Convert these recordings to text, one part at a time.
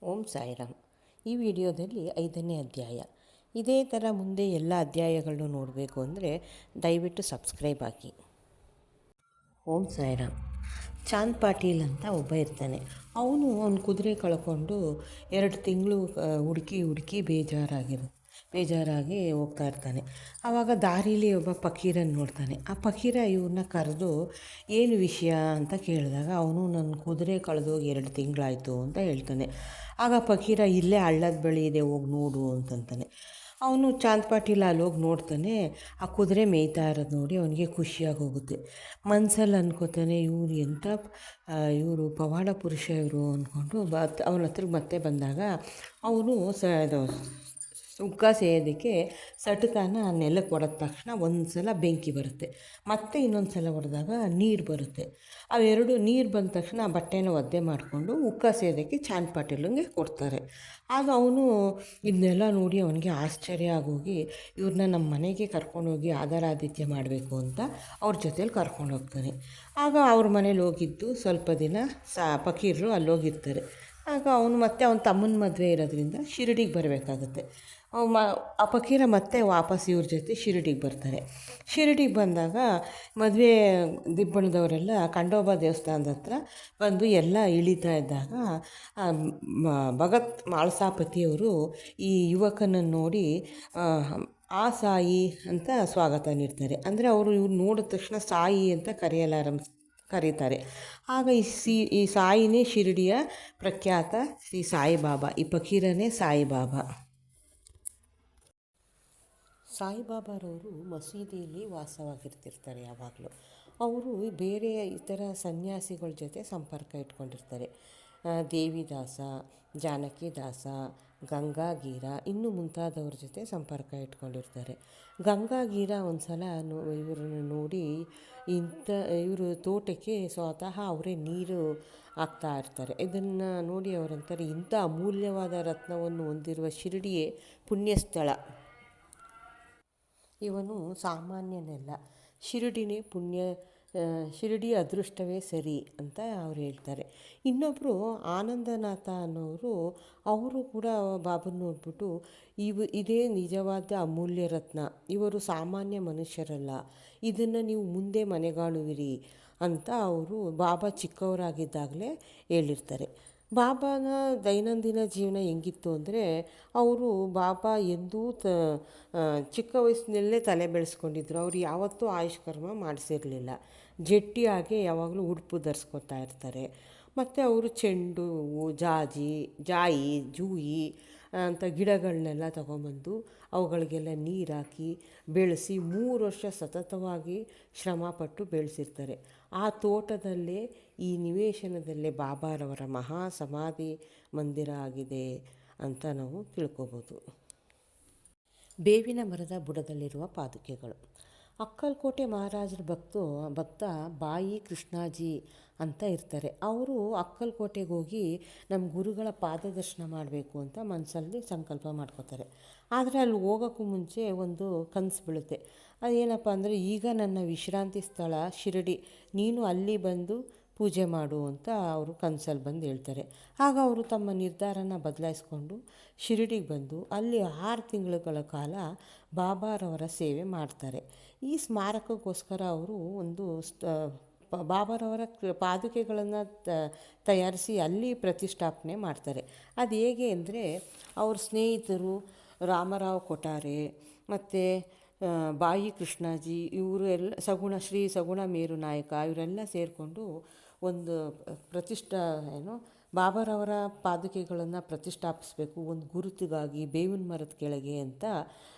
ಓಂ ಸಾಯಿರಾಮ್. ಈ ವಿಡಿಯೋದಲ್ಲಿ 5ನೇ ಅಧ್ಯಾಯ. ಇದೇ ಥರ ಮುಂದೆ ಎಲ್ಲ ಅಧ್ಯಾಯಗಳನ್ನು ನೋಡಬೇಕು ಅಂದರೆ ದಯವಿಟ್ಟು ಸಬ್ಸ್ಕ್ರೈಬ್ ಆಗಿ. ಓಂ ಸಾಯಿರಾಮ್. ಚಾಂದ್ ಪಾಟೀಲ್ ಅಂತ ಒಬ್ಬ ಇರ್ತಾನೆ. ಅವನ ಕುದುರೆ ಕಳ್ಕೊಂಡು 2 ತಿಂಗಳು ಹುಡುಕಿ ಬೇಜಾರಾಗಿ ಹೋಗ್ತಾ ಇರ್ತಾನೆ. ಆವಾಗ ದಾರೀಲಿ ಒಬ್ಬ ಫಕೀರನ್ನು ನೋಡ್ತಾನೆ. ಆ ಫಕೀರ ಇವ್ರನ್ನ ಕರೆದು ಏನು ವಿಷಯ ಅಂತ ಕೇಳಿದಾಗ ಅವನು ನನ್ನ ಕುದುರೆ ಕಳೆದೋಗಿ 2 ತಿಂಗಳಾಯಿತು ಅಂತ ಹೇಳ್ತಾನೆ. ಆಗ ಫಕೀರ ಇಲ್ಲೇ ಹಳ್ಳದ ಬಳಿ ಇದೆ, ಹೋಗಿ ನೋಡು ಅಂತಂತಾನೆ. ಅವನು ಚಾಂದ್ ಪಾಟೀಲ್ ಅಲ್ಲಿ ಹೋಗಿ ನೋಡ್ತಾನೆ. ಆ ಕುದುರೆ ಮೇಯ್ತಾ ಇರೋದು ನೋಡಿ ಅವನಿಗೆ ಖುಷಿಯಾಗಿ ಹೋಗುತ್ತೆ. ಮನಸ್ಸಲ್ಲಿ ಅಂದ್ಕೋತಾನೆ, ಇವರು ಪವಾಡ ಪುರುಷ ಇವರು ಅಂದ್ಕೊಂಡು ಅವನ ಹತ್ರಕ್ಕೆ ಮತ್ತೆ ಬಂದಾಗ ಅವನು ಉಗ್ಗ ಸೇಯೋದಕ್ಕೆ ಸಟಕಾನ ನೆಲಕ್ಕೆ ಹೊಡೆದ ತಕ್ಷಣ ಒಂದು ಸಲ ಬೆಂಕಿ ಬರುತ್ತೆ, ಮತ್ತು ಇನ್ನೊಂದು ಸಲ ಹೊಡೆದಾಗ ನೀರು ಬರುತ್ತೆ. ಅವೆರಡು ನೀರು ಬಂದ ತಕ್ಷಣ ಆ ಬಟ್ಟೆನ ಒದ್ದೆ ಮಾಡಿಕೊಂಡು ಉಗ್ಗ ಸೇಯೋದಕ್ಕೆ ಚಾಂದ್ ಪಾಟೀಲಂಗೆ ಕೊಡ್ತಾರೆ. ಆಗ ಅವನು ಇದನ್ನೆಲ್ಲ ನೋಡಿ ಅವನಿಗೆ ಆಶ್ಚರ್ಯ ಆಗೋಗಿ ಇವ್ರನ್ನ ನಮ್ಮ ಮನೆಗೆ ಕರ್ಕೊಂಡೋಗಿ ಆದರಾತಿಥ್ಯ ಮಾಡಬೇಕು ಅಂತ ಅವ್ರ ಜೊತೇಲಿ ಕರ್ಕೊಂಡು ಹೋಗ್ತಾನೆ. ಆಗ ಅವ್ರ ಮನೇಲಿ ಹೋಗಿದ್ದು ಸ್ವಲ್ಪ ದಿನ ಫಕೀರರು ಅಲ್ಲೋಗಿರ್ತಾರೆ. ಆಗ ಅವನು ಮತ್ತೆ ಅವನ ತಮ್ಮನ ಮದುವೆ ಇರೋದ್ರಿಂದ ಶಿರಡಿಗೆ ಬರಬೇಕಾಗತ್ತೆ. ಆ ಫಕೀರ ಮತ್ತೆ ವಾಪಸ್ ಇವ್ರ ಜೊತೆ ಶಿರಡಿಗೆ ಬರ್ತಾರೆ. ಶಿರಡಿಗೆ ಬಂದಾಗ ಮದುವೆ ದಿಬ್ಬಣದವರೆಲ್ಲ ಖಂಡೋಬಾ ದೇವಸ್ಥಾನದ ಹತ್ರ ಬಂದು ಎಲ್ಲ ಇಳಿತಾ ಇದ್ದಾಗ ಭಗತ್ ಮಾಳ್ಸಾಪತಿಯವರು ಈ ಯುವಕನನ್ನು ನೋಡಿ ಆ ಸಾಯಿ ಅಂತ ಸ್ವಾಗತ ನೀಡ್ತಾರೆ. ಅಂದರೆ ಅವರು ಇವ್ರು ನೋಡಿದ ತಕ್ಷಣ ಸಾಯಿ ಅಂತ ಕರೀತಾರೆ. ಆಗ ಈ ಸಾಯಿನೇ ಶಿರಡಿಯ ಪ್ರಖ್ಯಾತ ಶ್ರೀ ಸಾಯಿಬಾಬಾ. ಈ ಫಕೀರನೇ ಸಾಯಿಬಾಬಾ. ಸಾಯಿಬಾಬಾರವರು ಮಸೀದಿಯಲ್ಲಿ ವಾಸವಾಗಿರ್ತಿರ್ತಾರೆ ಯಾವಾಗಲೂ. ಅವರು ಬೇರೆ ಇತರ ಸನ್ಯಾಸಿಗಳ ಜೊತೆ ಸಂಪರ್ಕ ಇಟ್ಕೊಂಡಿರ್ತಾರೆ. ದೇವಿದಾಸ, ಜಾನಕಿದಾಸ, ಗಂಗಾಗೀರ ಇನ್ನೂ ಮುಂತಾದವ್ರ ಜೊತೆ ಸಂಪರ್ಕ ಇಟ್ಕೊಂಡಿರ್ತಾರೆ. ಗಂಗಾಗೀರ ಒಂದು ಸಲ ಇವ್ರನ್ನ ನೋಡಿ ಇವರು ತೋಟಕ್ಕೆ ಸ್ವತಃ ಅವರೇ ನೀರು ಹಾಕ್ತಾ ಇರ್ತಾರೆ. ಇದನ್ನು ನೋಡಿ ಅವರಂತಾರೆ, ಇಂಥ ಅಮೂಲ್ಯವಾದ ರತ್ನವನ್ನು ಹೊಂದಿರುವ ಶಿರಡಿಯೇ ಪುಣ್ಯಸ್ಥಳ, ಇವನು ಸಾಮಾನ್ಯನಲ್ಲ, ಶಿರಡಿ ಅದೃಷ್ಟವೇ ಸರಿ ಅಂತ ಅವ್ರು ಹೇಳ್ತಾರೆ. ಇನ್ನೊಬ್ಬರು ಆನಂದನಾಥ ಅನ್ನೋರು, ಅವರು ಕೂಡ ಬಾಬನ ನೋಡ್ಬಿಟ್ಟು ಇದೇ ನಿಜವಾದ ಅಮೂಲ್ಯ ರತ್ನ, ಇವರು ಸಾಮಾನ್ಯ ಮನುಷ್ಯರಲ್ಲ, ಇದನ್ನು ನೀವು ಮುಂದೆ ಮನೆಗಾಣುವಿರಿ ಅಂತ ಅವರು ಬಾಬಾ ಚಿಕ್ಕವರಾಗಿದ್ದಾಗಲೇ ಹೇಳಿರ್ತಾರೆ. ಬಾಬಾನ ದೈನಂದಿನ ಜೀವನ ಹೆಂಗಿತ್ತು ಅಂದರೆ, ಅವರು ಬಾಬಾ ಎಂದೂ ಚಿಕ್ಕ ವಯಸ್ಸಿನಲ್ಲೇ ತಲೆ ಬೆಳೆಸ್ಕೊಂಡಿದ್ರು. ಅವರು ಯಾವತ್ತೂ ಆಯುಷ್ಕರ್ಮ ಮಾಡಿಸಿರಲಿಲ್ಲ. ಜಟ್ಟಿಯಾಗಿ ಯಾವಾಗಲೂ ಉಡುಪು ಧರಿಸ್ಕೊತಾ ಇರ್ತಾರೆ. ಮತ್ತು ಅವರು ಚೆಂಡು ಹೂವು, ಜಾಯಿ, ಜೂಯಿ ಅಂತ ಗಿಡಗಳನ್ನೆಲ್ಲ ತಗೊಂಬಂದು ಅವುಗಳಿಗೆಲ್ಲ ನೀರು ಹಾಕಿ ಬೆಳೆಸಿ 3 ವರ್ಷ ಸತತವಾಗಿ ಶ್ರಮಪಟ್ಟು ಬೆಳೆಸಿರ್ತಾರೆ. ಆ ತೋಟದಲ್ಲೇ, ಈ ನಿವೇಶನದಲ್ಲೇ ಬಾಬಾರವರ ಮಹಾ ಸಮಾಧಿ ಮಂದಿರ ಆಗಿದೆ ಅಂತ ನಾವು ತಿಳ್ಕೊಬೋದು. ಬೇವಿನ ಮರದ ಬುಡದಲ್ಲಿರುವ ಪಾದುಕೆಗಳು. ಅಕ್ಕಲಕೋಟೆ ಮಹಾರಾಜರ ಭಕ್ತ ಬಾಯಿ ಕೃಷ್ಣಾಜಿ ಅಂತ ಇರ್ತಾರೆ. ಅವರು ಅಕ್ಕಲಕೋಟೆಗೆ ಹೋಗಿ ನಮ್ಮ ಗುರುಗಳ ಪಾದದರ್ಶನ ಮಾಡಬೇಕು ಅಂತ ಮನಸ್ಸಲ್ಲಿ ಸಂಕಲ್ಪ ಮಾಡ್ಕೋತಾರೆ. ಆದರೆ ಅಲ್ಲಿ ಹೋಗೋಕ್ಕೂ ಮುಂಚೆ ಒಂದು ಕನಸು ಬೀಳುತ್ತೆ. ಅದೇನಪ್ಪ ಅಂದರೆ, ಈಗ ನನ್ನ ವಿಶ್ರಾಂತಿ ಸ್ಥಳ ಶಿರಡಿ, ನೀನು ಅಲ್ಲಿ ಬಂದು ಪೂಜೆ ಮಾಡು ಅಂತ ಅವರು ಕನಸಲ್ಲಿ ಬಂದು ಹೇಳ್ತಾರೆ. ಆಗ ಅವರು ತಮ್ಮ ನಿರ್ಧಾರನ ಬದಲಾಯಿಸ್ಕೊಂಡು ಶಿರಡಿಗೆ ಬಂದು ಅಲ್ಲಿ 6 ತಿಂಗಳುಗಳ ಕಾಲ ಬಾಬಾರವರ ಸೇವೆ ಮಾಡ್ತಾರೆ. ಈ ಸ್ಮಾರಕಕ್ಕೋಸ್ಕರ ಅವರು ಒಂದು ಬಾಬಾರವರ ಪಾದುಕೆಗಳನ್ನು ತಯಾರಿಸಿ ಅಲ್ಲಿ ಪ್ರತಿಷ್ಠಾಪನೆ ಮಾಡ್ತಾರೆ. ಅದು ಹೇಗೆ ಅಂದರೆ, ಅವ್ರ ಸ್ನೇಹಿತರು ರಾಮರಾವ್ ಕೊಠಾರೆ ಮತ್ತು ಬಾಯಿ ಕೃಷ್ಣಾಜಿ, ಇವರು ಎಲ್ಲ ಶ್ರೀ ಸಗುಣ ಮೇರು ನಾಯಕ, ಇವರೆಲ್ಲ ಸೇರಿಕೊಂಡು ಒಂದು ಬಾಬಾರವರ ಪಾದುಕೆಗಳನ್ನು ಪ್ರತಿಷ್ಠಾಪಿಸಬೇಕು ಒಂದು ಗುರುತಿಗಾಗಿ ಬೇವಿನ ಮರದ ಕೆಳಗೆ ಅಂತ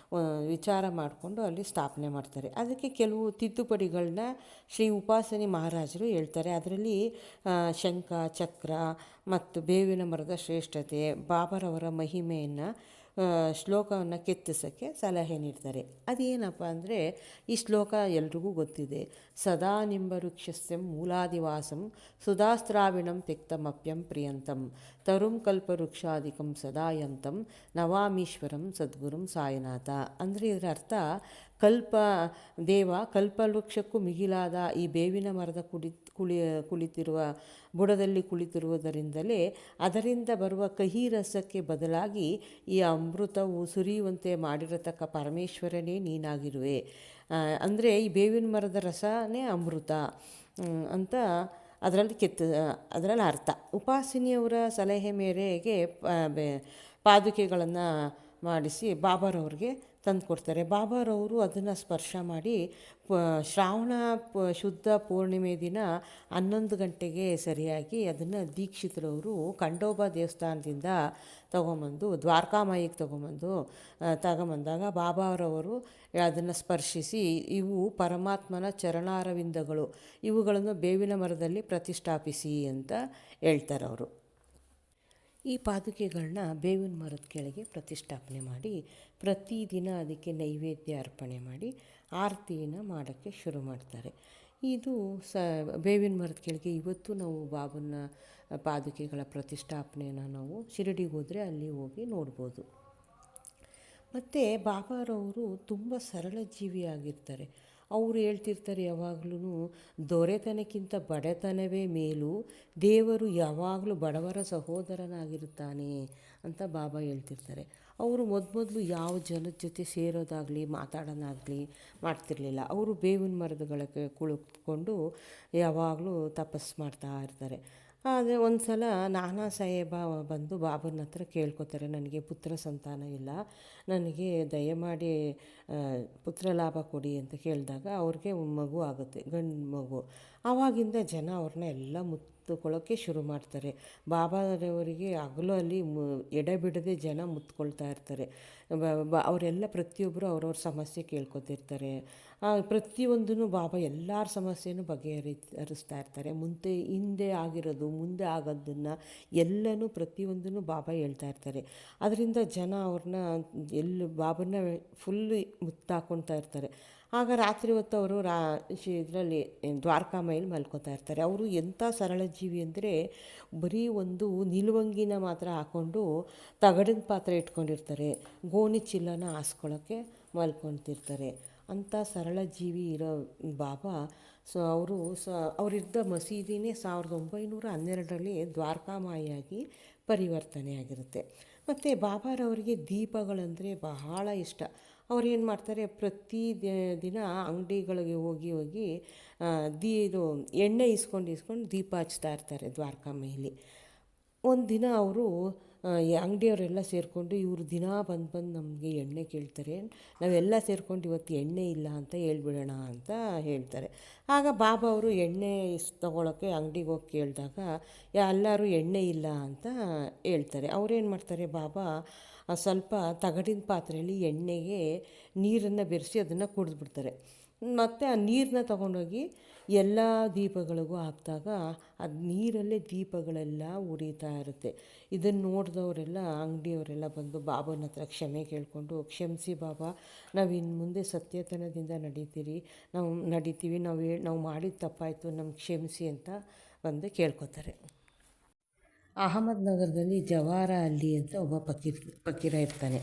ವಿಚಾರ ಮಾಡಿಕೊಂಡು ಅಲ್ಲಿ ಸ್ಥಾಪನೆ ಮಾಡ್ತಾರೆ. ಅದಕ್ಕೆ ಕೆಲವು ತಿದ್ದುಪಡಿಗಳನ್ನ ಶ್ರೀ ಉಪಾಸನಿ ಮಹಾರಾಜರು ಹೇಳ್ತಾರೆ. ಅದರಲ್ಲಿ ಶಂಖ, ಚಕ್ರ ಮತ್ತು ಬೇವಿನ ಮರದ ಶ್ರೇಷ್ಠತೆ, ಬಾಬಾರವರ ಮಹಿಮೆಯನ್ನು ಶ್ಲೋಕವನ್ನು ಕೆತ್ತಿಸೋಕ್ಕೆ ಸಲಹೆ ನೀಡ್ತಾರೆ. ಅದೇನಪ್ಪ ಅಂದರೆ, ಈ ಶ್ಲೋಕ ಎಲ್ರಿಗೂ ಗೊತ್ತಿದೆ. ಸದಾ ನಿಂಬವೃಕ್ಷಸ್ಯಂ ಮೂಲಾದಿವಾಸಂ ಸುಧಾಸ್ತ್ರಾವಿಣಂ ತ್ಯಕ್ತಮಪ್ಯಂ ಪ್ರಿಯಂತಂ ತರುಂ ಕಲ್ಪವೃಕ್ಷಾದಿಕಂ ಸದಾಯಂತಂ ನವಾಮೀಶ್ವರಂ ಸದ್ಗುರುಂ ಸಾಯಿನಾಥ. ಅಂದರೆ ಇದರ ಅರ್ಥ, ಕಲ್ಪ ದೇವ ಕಲ್ಪವೃಕ್ಷಕ್ಕೂ ಮಿಗಿಲಾದ ಈ ಬೇವಿನ ಮರದ ಕುಳಿತಿರುವ ಬುಡದಲ್ಲಿ ಕುಳಿತಿರುವುದರಿಂದಲೇ ಅದರಿಂದ ಬರುವ ಕಹಿ ರಸಕ್ಕೆ ಬದಲಾಗಿ ಈ ಅಮೃತವು ಸುರಿಯುವಂತೆ ಮಾಡಿರತಕ್ಕ ಪರಮೇಶ್ವರನೇ ನೀನಾಗಿರುವೆ. ಅಂದರೆ ಈ ಬೇವಿನ ಮರದ ರಸನೇ ಅಮೃತ ಅಂತ ಅದರಲ್ಲಿ ಅರ್ಥ. ಉಪಾಸಿನಿಯವರ ಸಲಹೆ ಮೇರೆಗೆ ಪಾದುಕೆಗಳನ್ನು ಮಾಡಿಸಿ ಬಾಬಾರವ್ರಿಗೆ ತಂದು ಕೊಡ್ತಾರೆ. ಬಾಬಾರವರು ಅದನ್ನು ಸ್ಪರ್ಶ ಮಾಡಿ ಶ್ರಾವಣ ಶುದ್ಧ ಪೂರ್ಣಿಮೆ ದಿನ 11 ಗಂಟೆಗೆ ಸರಿಯಾಗಿ ಅದನ್ನು ದೀಕ್ಷಿತರವರು ಖಂಡೋಬಾ ದೇವಸ್ಥಾನದಿಂದ ತಗೊಂಬಂದು ದ್ವಾರಕಾಮಾಯಿಗೆ ತಗೊಂಬಂದಾಗ ಬಾಬಾರವರು ಅದನ್ನು ಸ್ಪರ್ಶಿಸಿ, ಇವು ಪರಮಾತ್ಮನ ಚರಣಾರವಿಂದಗಳು, ಇವುಗಳನ್ನು ಬೇವಿನ ಮರದಲ್ಲಿ ಪ್ರತಿಷ್ಠಾಪಿಸಿ ಅಂತ ಹೇಳ್ತಾರೆ ಅವರು. ಈ ಪಾದುಕೆಗಳನ್ನ ಬೇವಿನ ಮರದ ಕೆಳಗೆ ಪ್ರತಿಷ್ಠಾಪನೆ ಮಾಡಿ ಪ್ರತಿದಿನ ಅದಕ್ಕೆ ನೈವೇದ್ಯ ಅರ್ಪಣೆ ಮಾಡಿ ಆರತಿಯನ್ನು ಮಾಡೋಕ್ಕೆ ಶುರು ಮಾಡ್ತಾರೆ. ಇದು ಬೇವಿನ ಮರದ ಕೆಳಗೆ ಇವತ್ತು ನಾವು ಬಾಬನ ಪಾದುಕೆಗಳ ಪ್ರತಿಷ್ಠಾಪನೆಯನ್ನು ನಾವು ಶಿರಡಿಗೆ ಹೋದರೆ ಅಲ್ಲಿ ಹೋಗಿ ನೋಡ್ಬೋದು. ಮತ್ತು ಬಾಬಾರವರು ತುಂಬ ಸರಳ ಜೀವಿಯಾಗಿರ್ತಾರೆ. ಅವರು ಹೇಳ್ತಿರ್ತಾರೆ ಯಾವಾಗಲೂ, ದೊರೆತನಕ್ಕಿಂತ ಬಡತನವೇ ಮೇಲು, ದೇವರು ಯಾವಾಗಲೂ ಬಡವರ ಸಹೋದರನಾಗಿರುತ್ತಾನೆ ಅಂತ ಬಾಬಾ ಹೇಳ್ತಿರ್ತಾರೆ. ಅವರು ಮೊದಲು ಯಾವ ಜನದ ಜೊತೆ ಸೇರೋದಾಗಲಿ ಮಾತಾಡೋದಾಗಲಿ ಮಾಡ್ತಿರಲಿಲ್ಲ. ಅವರು ಬೇವಿನ ಮರದಗಳಿಗೆ ಕುಳಿತುಕೊಂಡು ಯಾವಾಗಲೂ ತಪಸ್ಸು ಮಾಡ್ತಾ ಇರ್ತಾರೆ. ಆದರೆ ಒಂದು ಸಲ ನಾನಾ ಸಾಹೇಬ ಬಂದು ಬಾಬನ ಹತ್ರ ಕೇಳ್ಕೊತಾರೆ, ನನಗೆ ಪುತ್ರ ಸಂತಾನ ಇಲ್ಲ, ನನಗೆ ದಯಮಾಡಿ ಪುತ್ರ ಲಾಭ ಕೊಡಿ ಅಂತ ಕೇಳಿದಾಗ ಅವ್ರಿಗೆ ಮಗು ಆಗುತ್ತೆ, ಗಂಡು ಮಗು. ಆವಾಗಿಂದ ಜನ ಅವ್ರನ್ನ ಎಲ್ಲ ಮುತ್ತುಕೊಳ್ಳೋಕ್ಕೆ ಶುರು ಮಾಡ್ತಾರೆ. ಬಾಬಾರವರಿಗೆ ಹಗಲು ಅಲ್ಲಿ ಎಡೆಬಿಡದೆ ಜನ ಮುತ್ಕೊಳ್ತಾ ಇರ್ತಾರೆ. ಅವರೆಲ್ಲ ಪ್ರತಿಯೊಬ್ಬರು ಅವ್ರವ್ರ ಸಮಸ್ಯೆ ಕೇಳ್ಕೊತಿರ್ತಾರೆ. ಪ್ರತಿಯೊಂದೂ ಬಾಬಾ ಎಲ್ಲರ ಸಮಸ್ಯೆನೂ ಹರಿಸ್ತಾ ಇರ್ತಾರೆ. ಹಿಂದೆ ಆಗಿರೋದು ಮುಂದೆ ಆಗೋದನ್ನು ಎಲ್ಲನೂ ಪ್ರತಿಯೊಂದನ್ನು ಬಾಬಾ ಹೇಳ್ತಾ ಇರ್ತಾರೆ. ಅದರಿಂದ ಜನ ಅವ್ರನ್ನ ಬಾಬನ್ನ ಫುಲ್ಲು ಮುತ್ತಾಕೊಳ್ತಾ ಇರ್ತಾರೆ. ಆಗ ರಾತ್ರಿ ಹೊತ್ತು ಅವರು ಇದರಲ್ಲಿ ದ್ವಾರಕಾಮಾಯಲ್ಲಿ ಮಲ್ಕೋತಾ ಇರ್ತಾರೆ. ಅವರು ಎಂಥ ಸರಳ ಜೀವಿ ಅಂದರೆ ಬರೀ ಒಂದು ನಿಲುವಂಗಿನ ಮಾತ್ರ ಹಾಕ್ಕೊಂಡು ತಗಡಿನ ಪಾತ್ರೆ ಇಟ್ಕೊಂಡಿರ್ತಾರೆ, ಗೋಣಿ ಚೀಲನ ಹಾಸ್ಕೊಳ್ಳೋಕ್ಕೆ ಮಲ್ಕೊತಿರ್ತಾರೆ. ಅಂಥ ಸರಳ ಜೀವಿ ಇರೋ ಬಾಬಾ ಅವರಿದ್ದ ಮಸೀದಿನೇ 1912ರಲ್ಲಿ ದ್ವಾರಕಾಮಾಯಿಯಾಗಿ ಪರಿವರ್ತನೆಯಾಗಿರುತ್ತೆ. ಮತ್ತು ಬಾಬಾರವರಿಗೆ ದೀಪಗಳಂದರೆ ಬಹಳ ಇಷ್ಟ. ಅವ್ರು ಏನು ಮಾಡ್ತಾರೆ, ಪ್ರತಿ ದಿನ ಅಂಗಡಿಗಳಿಗೆ ಹೋಗಿ ಇದು ಎಣ್ಣೆ ಇಸ್ಕೊಂಡು ದೀಪ ಹಚ್ತಾ ಇರ್ತಾರೆ ದ್ವಾರಕಾಮಾಯಿಲಿ. ಒಂದು ದಿನ ಅವರು ಅಂಗಡಿಯವರೆಲ್ಲ ಸೇರಿಕೊಂಡು ಇವರು ದಿನ ಬಂದು ನಮಗೆ ಎಣ್ಣೆ ಕೇಳ್ತಾರೆ, ನಾವೆಲ್ಲ ಸೇರ್ಕೊಂಡು ಇವತ್ತು ಎಣ್ಣೆ ಇಲ್ಲ ಅಂತ ಹೇಳ್ಬಿಡೋಣ ಅಂತ ಹೇಳ್ತಾರೆ. ಆಗ ಬಾಬಾ ಅವರು ಎಣ್ಣೆ ತೊಗೊಳಕ್ಕೆ ಅಂಗಡಿಗೆ ಹೋಗಿ ಕೇಳಿದಾಗ ಎಲ್ಲರೂ ಎಣ್ಣೆ ಇಲ್ಲ ಅಂತ ಹೇಳ್ತಾರೆ. ಅವ್ರೇನು ಮಾಡ್ತಾರೆ, ಬಾಬಾ ಸ್ವಲ್ಪ ತಗಡಿನ ಪಾತ್ರೆಯಲ್ಲಿ ಎಣ್ಣೆಗೆ ನೀರನ್ನು ಬೆರೆಸಿ ಅದನ್ನು ಕುಡಿದ್ಬಿಡ್ತಾರೆ. ಮತ್ತು ಆ ನೀರನ್ನ ತೊಗೊಂಡೋಗಿ ಎಲ್ಲ ದೀಪಗಳಿಗೂ ಹಾಕಿದಾಗ ಅದು ನೀರಲ್ಲೇ ದೀಪಗಳೆಲ್ಲ ಉರಿತಾ ಇರುತ್ತೆ. ಇದನ್ನು ನೋಡಿದವರೆಲ್ಲ ಅಂಗಡಿಯವರೆಲ್ಲ ಬಂದು ಬಾಬನ ಹತ್ರ ಕ್ಷಮೆ ಕೇಳಿಕೊಂಡು, ಕ್ಷಮಿಸಿ ಬಾಬಾ, ನಾವು ಇನ್ನು ಮುಂದೆ ಸತ್ಯತನದಿಂದ ನಡೀತೀವಿ, ನಾವು ಮಾಡಿದ ತಪ್ಪಾಯಿತು, ನಮ್ಗೆ ಕ್ಷಮಿಸಿ ಅಂತ ಬಂದು ಕೇಳ್ಕೊತಾರೆ. ಅಹಮದ್ ನಗರದಲ್ಲಿ ಜವಾರ ಅಲಿ ಅಂತ ಒಬ್ಬ ಫಕೀರ ಇರ್ತಾನೆ.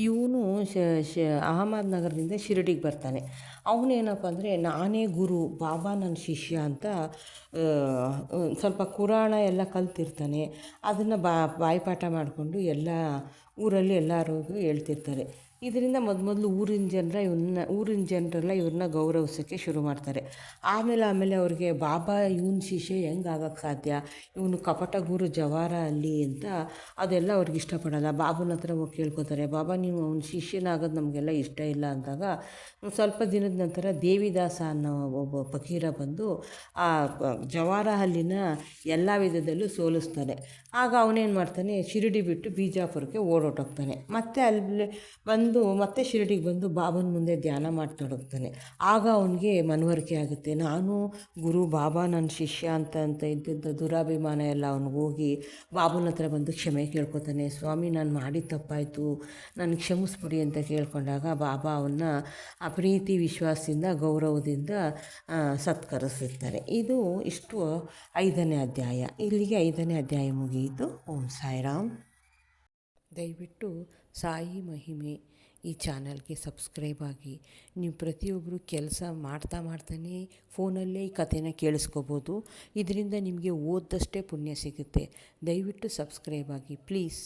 ಇವನು ಅಹಮದ್ ನಗರದಿಂದ ಶಿರಡಿಗೆ ಬರ್ತಾನೆ. ಅವನೇನಪ್ಪ ಅಂದರೆ, ನಾನೇ ಗುರು, ಬಾಬಾ ನನ್ನ ಶಿಷ್ಯ ಅಂತ ಸ್ವಲ್ಪ ಕುರಾಣ ಎಲ್ಲ ಕಲ್ತಿರ್ತಾನೆ. ಅದನ್ನು ಬಾಯಿಪಾಠ ಮಾಡಿಕೊಂಡು ಎಲ್ಲ ಊರಲ್ಲಿ ಎಲ್ಲರಿಗೂ ಹೇಳ್ತಿರ್ತಾರೆ. ಇದರಿಂದ ಮೊದಲು ಊರಿನ ಜನರೆಲ್ಲ ಇವ್ರನ್ನ ಗೌರವಿಸೋಕ್ಕೆ ಶುರು ಮಾಡ್ತಾರೆ. ಆಮೇಲೆ ಅವ್ರಿಗೆ ಬಾಬಾ ಇವನ ಶಿಷ್ಯ ಹೆಂಗೆ ಆಗೋಕ್ಕೆ ಸಾಧ್ಯ, ಇವನು ಕಪಟ ಗುರು ಜವಾರ ಅಲಿ ಅಂತ ಅದೆಲ್ಲ ಅವ್ರಿಗೆ ಇಷ್ಟಪಡಲ್ಲ. ಬಾಬನ ಹತ್ರ ಹೋಗಿ ಕೇಳ್ಕೊತಾರೆ, ಬಾಬಾ ನೀವು ಅವ್ನ ಶಿಷ್ಯನಾಗೋದು ನಮಗೆಲ್ಲ ಇಷ್ಟ ಇಲ್ಲ ಅಂದಾಗ ಸ್ವಲ್ಪ ದಿನದ ನಂತರ ದೇವಿದಾಸ ಅನ್ನೋ ಒಬ್ಬ ಫಕೀರ ಬಂದು ಆ ಜವಾರ ಅಲಿನ ಎಲ್ಲ ವಿಧದಲ್ಲೂ ಸೋಲಿಸ್ತಾನೆ. ಆಗ ಅವನೇನು ಮಾಡ್ತಾನೆ, ಶಿರಡಿ ಬಿಟ್ಟು ಬಿಜಾಪುರಕ್ಕೆ ಓಡೋಟೋಗ್ತಾನೆ. ಮತ್ತೆ ಅಲ್ಲಿ ಮತ್ತೆ ಶಿರಡಿಗೆ ಬಂದು ಬಾಬನ ಮುಂದೆ ಧ್ಯಾನ ಮಾಡ್ತೊಡಗ್ತಾನೆ. ಆಗ ಅವನಿಗೆ ಮನವರಿಕೆ ಆಗುತ್ತೆ, ನಾನು ಗುರು, ಬಾಬಾ ನನ್ನ ಶಿಷ್ಯ ಅಂತ ಇದ್ದಿದ್ದ ದುರಾಭಿಮಾನ ಎಲ್ಲ ಅವನಿಗೆ ಹೋಗಿ ಬಾಬನ ಹತ್ರ ಬಂದು ಕ್ಷಮೆ ಕೇಳ್ಕೊತಾನೆ. ಸ್ವಾಮಿ, ನಾನು ಮಾಡಿದ ತಪ್ಪಾಯಿತು, ನಾನು ಕ್ಷಮಿಸ್ಬಿಡಿ ಅಂತ ಕೇಳ್ಕೊಂಡಾಗ ಬಾಬಾ ಅವನ್ನ ಆ ಪ್ರೀತಿ ವಿಶ್ವಾಸದಿಂದ ಗೌರವದಿಂದ ಸತ್ಕರಿಸಿರ್ತಾರೆ. ಇಷ್ಟು 5ನೇ ಅಧ್ಯಾಯ. ಇಲ್ಲಿಗೆ 5ನೇ ಅಧ್ಯಾಯ ಮುಗಿಯಿತು. ಓಂ ಸಾಯಿರಾಮ್. ದಯವಿಟ್ಟು ಸಾಯಿ ಮಹಿಮೆ ಈ ಚಾನಲ್ಗೆ ಸಬ್ಸ್ಕ್ರೈಬ್ ಆಗಿ. ನೀವು ಪ್ರತಿಯೊಬ್ಬರು ಕೆಲಸ ಮಾಡ್ತಾನೇ ಫೋನಲ್ಲೇ ಈ ಕಥೆನ ಕೇಳಿಸ್ಕೋಬೋದು. ಇದರಿಂದ ನಿಮಗೆ ಓದ್ದಷ್ಟೇ ಪುಣ್ಯ ಸಿಗುತ್ತೆ. ದಯವಿಟ್ಟು ಸಬ್ಸ್ಕ್ರೈಬ್ ಆಗಿ ಪ್ಲೀಸ್.